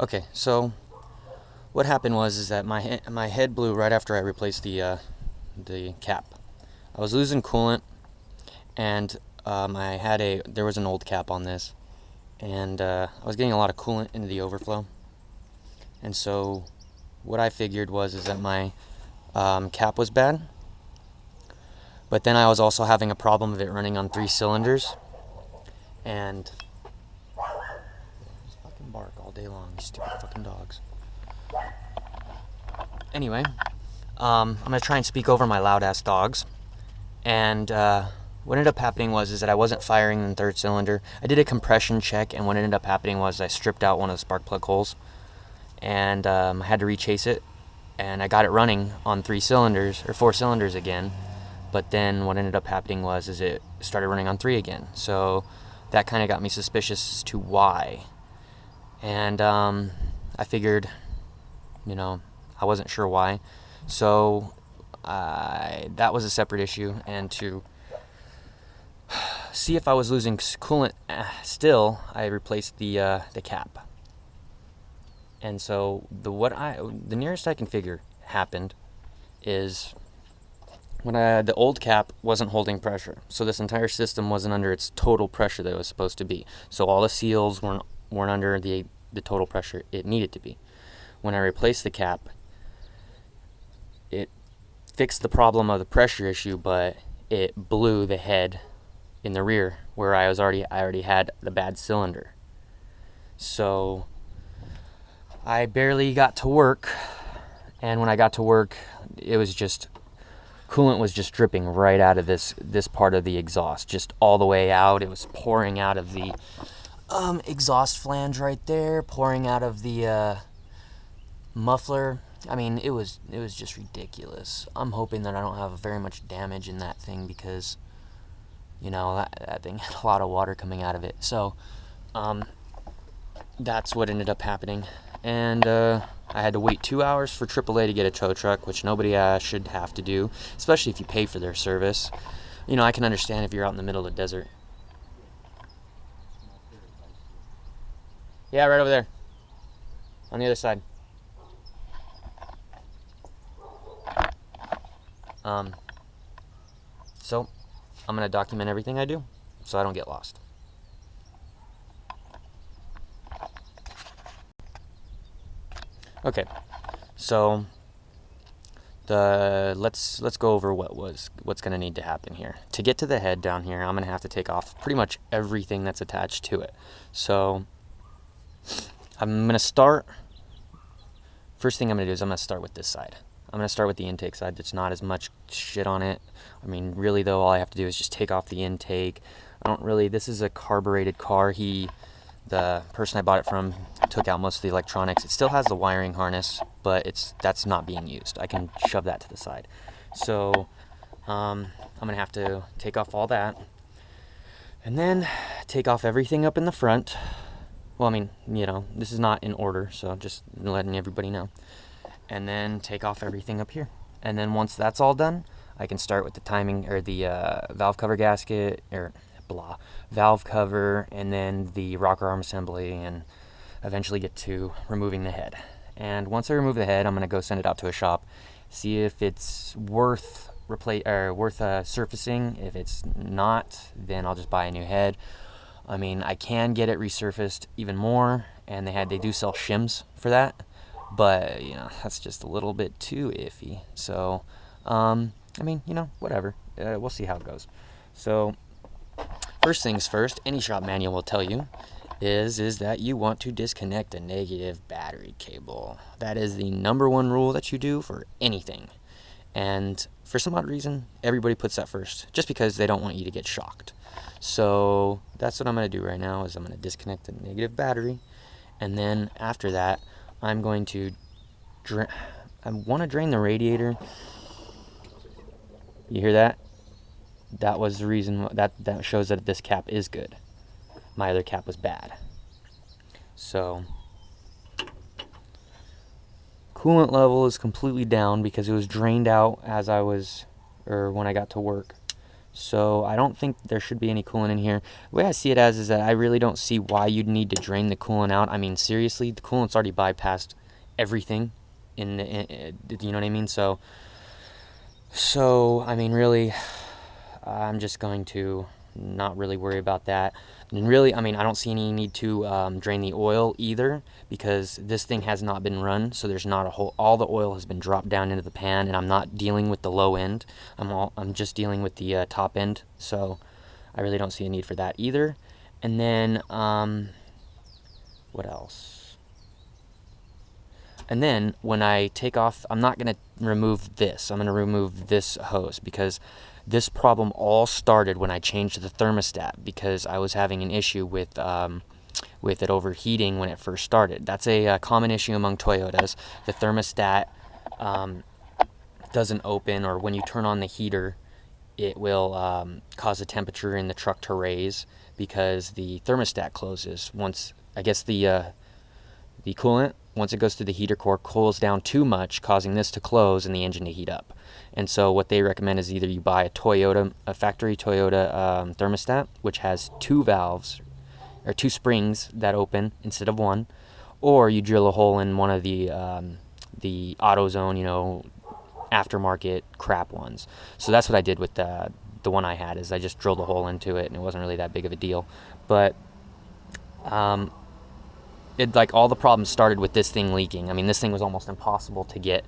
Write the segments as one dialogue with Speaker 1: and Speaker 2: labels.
Speaker 1: Okay, so what happened was that my head blew right after I replaced the cap. I was losing coolant, and there was an old cap on this, and I was getting a lot of coolant into the overflow. And so what I figured was that my cap was bad, but then I was also having a problem of it running on 3 cylinders, and just fucking bark all day long, you stupid fucking dogs. Anyway, I'm gonna try and speak over my loud ass dogs. And what ended up happening was that I wasn't firing in 3rd cylinder. I did a compression check, and what ended up happening was I stripped out one of the spark plug holes, and I had to rechase it, and I got it running on 3 cylinders or 4 cylinders again. But then what ended up happening was it started running on 3 again. So that kind of got me suspicious as to why. And I figured, I wasn't sure why. So that was a separate issue. And to see if I was losing coolant still, I replaced the cap. And so the nearest I can figure happened is when the old cap wasn't holding pressure. So this entire system wasn't under its total pressure that it was supposed to be. So all the seals weren't under the total pressure it needed to be. When I replaced the cap, it fixed the problem of the pressure issue, but it blew the head in the rear where I already had the bad cylinder. So I barely got to work, and when I got to work, coolant was just dripping right out of this part of the exhaust, just all the way out. It was pouring out of the exhaust flange right there, pouring out of the muffler. I mean, it was just ridiculous. I'm hoping that I don't have very much damage in that thing, because that thing had a lot of water coming out of it. So that's what ended up happening. And I had to wait 2 hours for AAA to get a tow truck, which nobody should have to do, especially if you pay for their service. I can understand if you're out in the middle of the desert. Yeah, right over there. On the other side. So I'm going to document everything I do so I don't get lost. Okay, so let's go over what's going to need to happen here. To get to the head down here, I'm going to have to take off pretty much everything that's attached to it. So I'm going to start, first thing I'm going to do is I'm going to start with this side. I'm going to start with the intake side. There's not as much shit on it. I mean, really though, all I have to do is just take off the intake. This is a carbureted car. The person I bought it from took out most of the electronics. It still has the wiring harness, but that's not being used. I can shove that to the side. So I'm going to have to take off all that, and then take off everything up in the front. Well, I mean, this is not in order, so just letting everybody know. And then take off everything up here. And then once that's all done, I can start with the timing, or the valve cover gasket, valve cover, and then the rocker arm assembly, and eventually get to removing the head. And once I remove the head, I'm going to go send it out to a shop, see if it's worth surfacing. If it's not, then I'll just buy a new head. I mean, I can get it resurfaced even more, and they do sell shims for that, but that's just a little bit too iffy. So I mean, whatever, we'll see how it goes. So first things first, any shop manual will tell you is that you want to disconnect a negative battery cable. That is the number one rule that you do for anything. And for some odd reason, everybody puts that first, just because they don't want you to get shocked. So that's what I'm going to do right now, is I'm going to disconnect the negative battery. And then after that, I'm going to I want to drain the radiator. You hear that? That was the reason that shows that this cap is good. My other cap was bad. So coolant level is completely down because it was drained out when I got to work. So I don't think there should be any coolant in here. The way I see it as is that I really don't see why you'd need to drain the coolant out. I mean, seriously, the coolant's already bypassed everything you know what I mean? So I mean, really, I'm just going to not really worry about that. And really, I mean, I don't see any need to drain the oil either, because this thing has not been run, so there's not a whole, all the oil has been dropped down into the pan, and I'm not dealing with the low end. I'm just dealing with the top end, so I really don't see a need for that either. And then what else? And then when I take off, I'm not going to remove this. I'm going to remove this hose, because this problem all started when I changed the thermostat, because I was having an issue with it overheating when it first started. That's a common issue among Toyotas. The thermostat doesn't open, or when you turn on the heater, it will cause the temperature in the truck to raise, because the thermostat closes once, I guess the coolant, once it goes through the heater core, cools down too much, causing this to close and the engine to heat up. And so what they recommend is either you buy a factory Toyota thermostat, which has 2 valves, or 2 springs that open instead of 1, or you drill a hole in one of the AutoZone, you know, aftermarket crap ones. So that's what I did with the one I had, is I just drilled a hole into it, and it wasn't really that big of a deal. But it, like, all the problems started with this thing leaking. I mean, this thing was almost impossible to get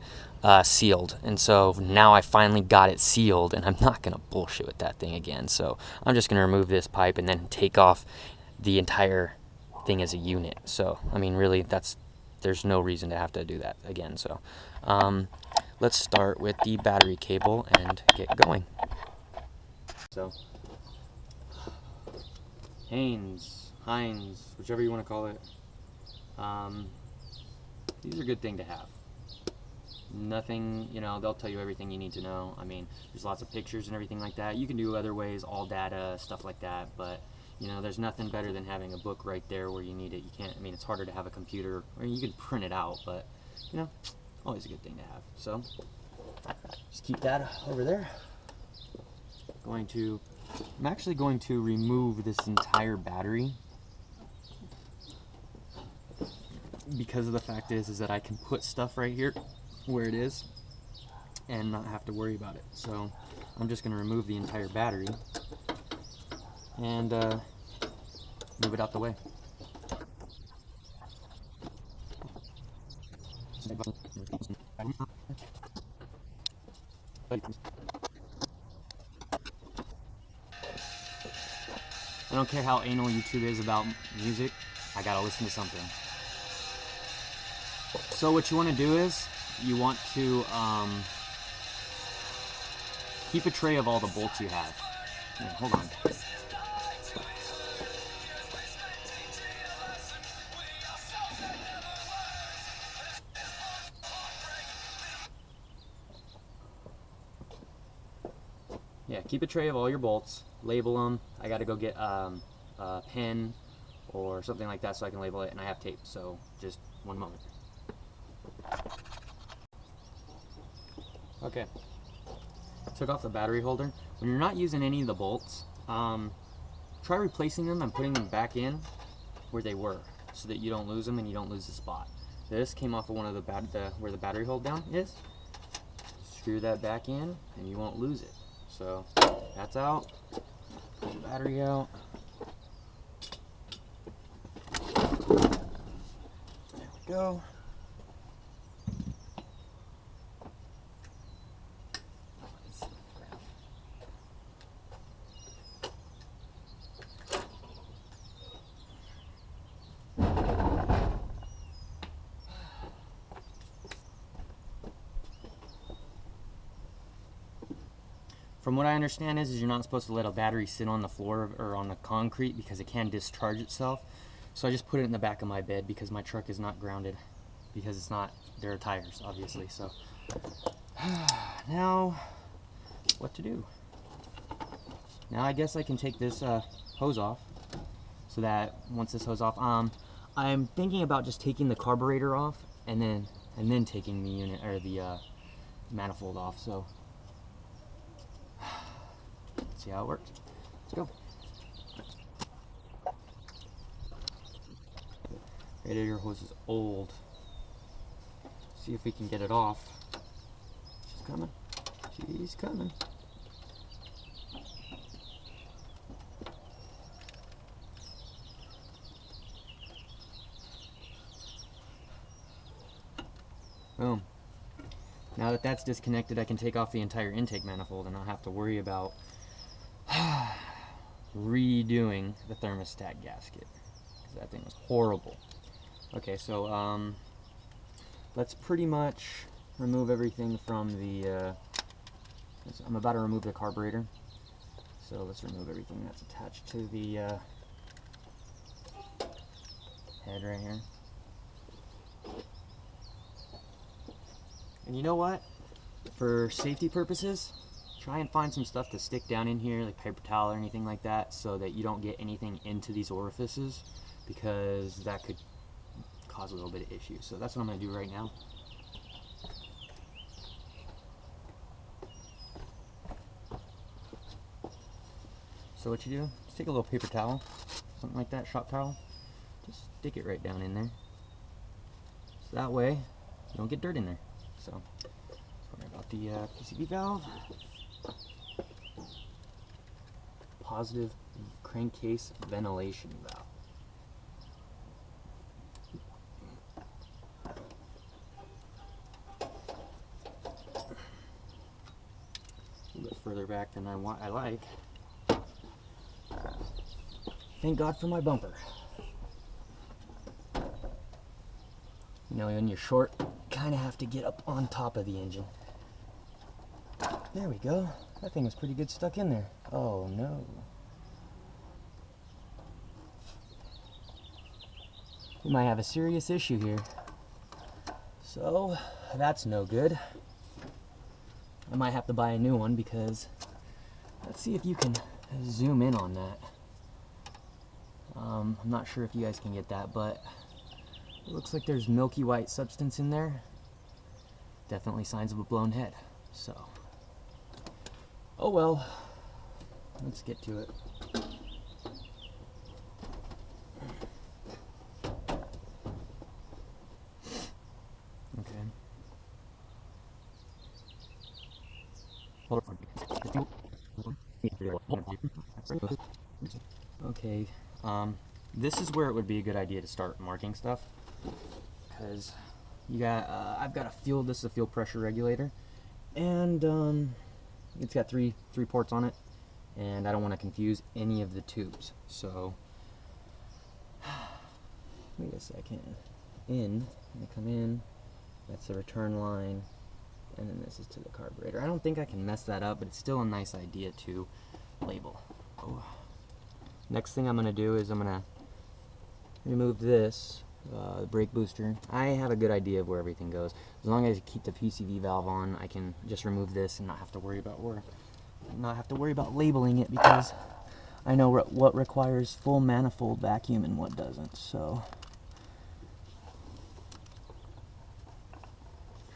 Speaker 1: sealed, and so now I finally got it sealed, and I'm not gonna bullshit with that thing again. So I'm just gonna remove this pipe and then take off the entire thing as a unit. So I mean, really, there's no reason to have to do that again. So let's start with the battery cable and get going. So Heinz, whichever you want to call it. These are a good thing to have. Nothing, you know, they'll tell you everything you need to know. I mean, there's lots of pictures and everything like that. You can do other ways, all data, stuff like that, but you know, there's nothing better than having a book right there where you need it. You can't, I mean, it's harder to have a computer, or you can print it out, but you know, always a good thing to have. So just keep that over there. I'm actually going to remove this entire battery, because of the fact is that I can put stuff right here where it is and not have to worry about it. So I'm just going to remove the entire battery and move it out the way. I don't care how anal YouTube is about music, I gotta listen to something. So what you want to do is, you want to keep a tray of all the bolts you have. Here, hold on. Yeah, keep a tray of all your bolts, label them. I gotta go get a pen or something like that so I can label it, and I have tape, so just one moment. Okay, took off the battery holder. When you're not using any of the bolts, try replacing them and putting them back in where they were, so that you don't lose them and you don't lose the spot. This came off of one of where the battery hold down is. Screw that back in and you won't lose it. So that's out. Pull the battery out. There we go. From what I understand is you're not supposed to let a battery sit on the floor or on the concrete, because it can discharge itself. So I just put it in the back of my bed, because my truck is not grounded, because it's not, there are tires obviously. So now what to do? Now I guess I can take this hose off, so that once this hose off, I'm thinking about just taking the carburetor off and then taking the unit, or the manifold off. So Let's see how it works. Let's go. Radiator hose is old. See if we can get it off. She's coming. She's coming. Boom. Now that that's disconnected, I can take off the entire intake manifold and not have to worry about redoing the thermostat gasket, because that thing was horrible. Okay, so let's pretty much remove everything from the, I'm about to remove the carburetor, so let's remove everything that's attached to the head right here. And you know what? For safety purposes, try and find some stuff to stick down in here, like paper towel or anything like that, so that you don't get anything into these orifices, because that could cause a little bit of issue. So that's what I'm going to do right now. So what you do, just take a little paper towel, something like that, shop towel, just stick it right down in there. So that way, you don't get dirt in there. So, let's worry about the PCV valve. Positive crankcase ventilation valve. A little bit further back than I like. Thank God for my bumper. You know, when you're short, kind of have to get up on top of the engine. There we go. That thing was pretty good stuck in there. Oh no. We might have a serious issue here. So, that's no good. I might have to buy a new one, because let's see if you can zoom in on that. I'm not sure if you guys can get that, but it looks like there's milky white substance in there. Definitely signs of a blown head. So, oh well, let's get to it. Okay. Okay, this is where it would be a good idea to start marking stuff, because I've got a fuel. This is a fuel pressure regulator, and it's got three ports on it, and I don't want to confuse any of the tubes. So, wait a second. I'm gonna come in. That's the return line, and then this is to the carburetor. I don't think I can mess that up, but it's still a nice idea to label. Oh. Next thing I'm gonna do is I'm gonna remove this brake booster. I have a good idea of where everything goes. As long as I keep the PCV valve on, I can just remove this and not have to worry about labeling it, because I know what requires full manifold vacuum and what doesn't. So,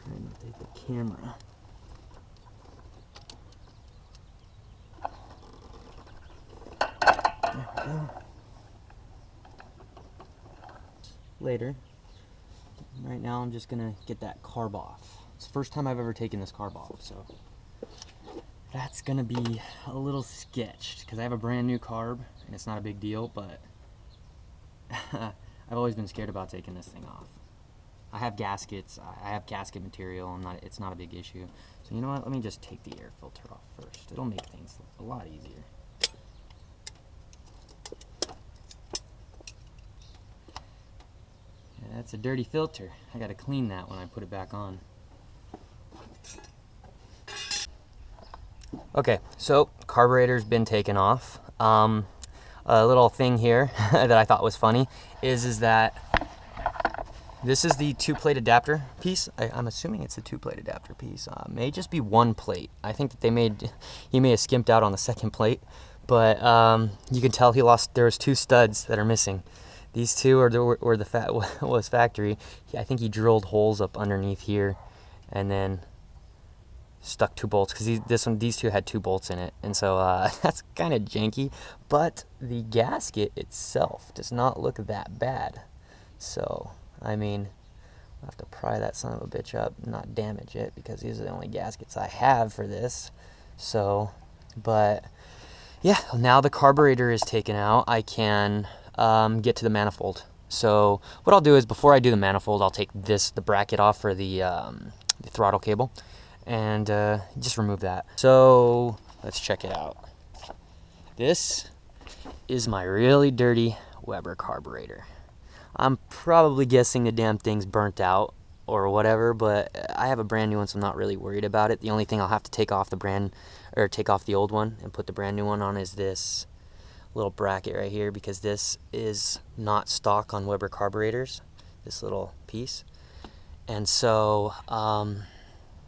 Speaker 1: trying to take the camera. There we go. Later. Right now I'm just gonna get that carb off. It's the first time I've ever taken this carb off, so that's gonna be a little sketched, because I have a brand new carb and it's not a big deal, but I've always been scared about taking this thing off. I have gaskets, I have gasket material, it's not a big issue. So you know what, let me just take the air filter off first. It'll make things a lot easier. That's a dirty filter. I gotta clean that when I put it back on. Okay, so carburetor's been taken off. A little thing here that I thought was funny is that this is the 2-plate adapter piece. I'm assuming it's a 2-plate adapter piece. May just be 1 plate. I think that he may have skimped out on the 2nd plate, but you can tell there was 2 studs that are missing. These 2 are where the fat was factory. I think he drilled holes up underneath here and then stuck 2 bolts because these two had 2 bolts in it, and so that's kind of janky. But the gasket itself does not look that bad. So I mean, I'll have to pry that son of a bitch up, not damage it, because these are the only gaskets I have for this. So, but yeah, now the carburetor is taken out, I can get to the manifold. So what I'll do is, before I do the manifold, I'll take the bracket off for the throttle cable, and just remove that. So let's check it out. This is my really dirty Weber carburetor. I'm probably guessing the damn thing's burnt out or whatever, but I have a brand new one, so I'm not really worried about it. The only thing I'll have to take off take off the old one and put the brand new one on is this little bracket right here, because this is not stock on Weber carburetors, this little piece. And so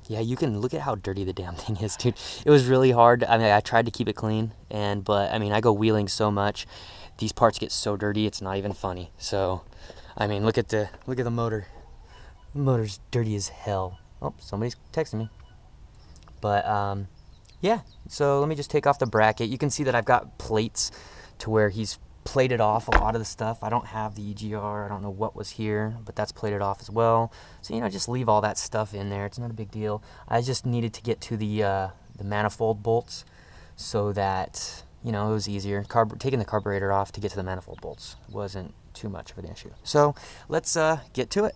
Speaker 1: yeah, you can look at how dirty the damn thing is, dude. It was really hard. I mean, I tried to keep it clean, but I mean, I go wheeling so much, these parts get so dirty, it's not even funny. So I mean, look at the motor. The motor's dirty as hell. Oh, somebody's texting me. But yeah, so let me just take off the bracket. You can see that I've got plates to where he's plated off a lot of the stuff. I don't have the EGR, I don't know what was here, but that's plated off as well. So, you know, just leave all that stuff in there. It's not a big deal. I just needed to get to the manifold bolts so that, you know, it was easier. Taking the carburetor off to get to the manifold bolts wasn't too much of an issue. So let's get to it.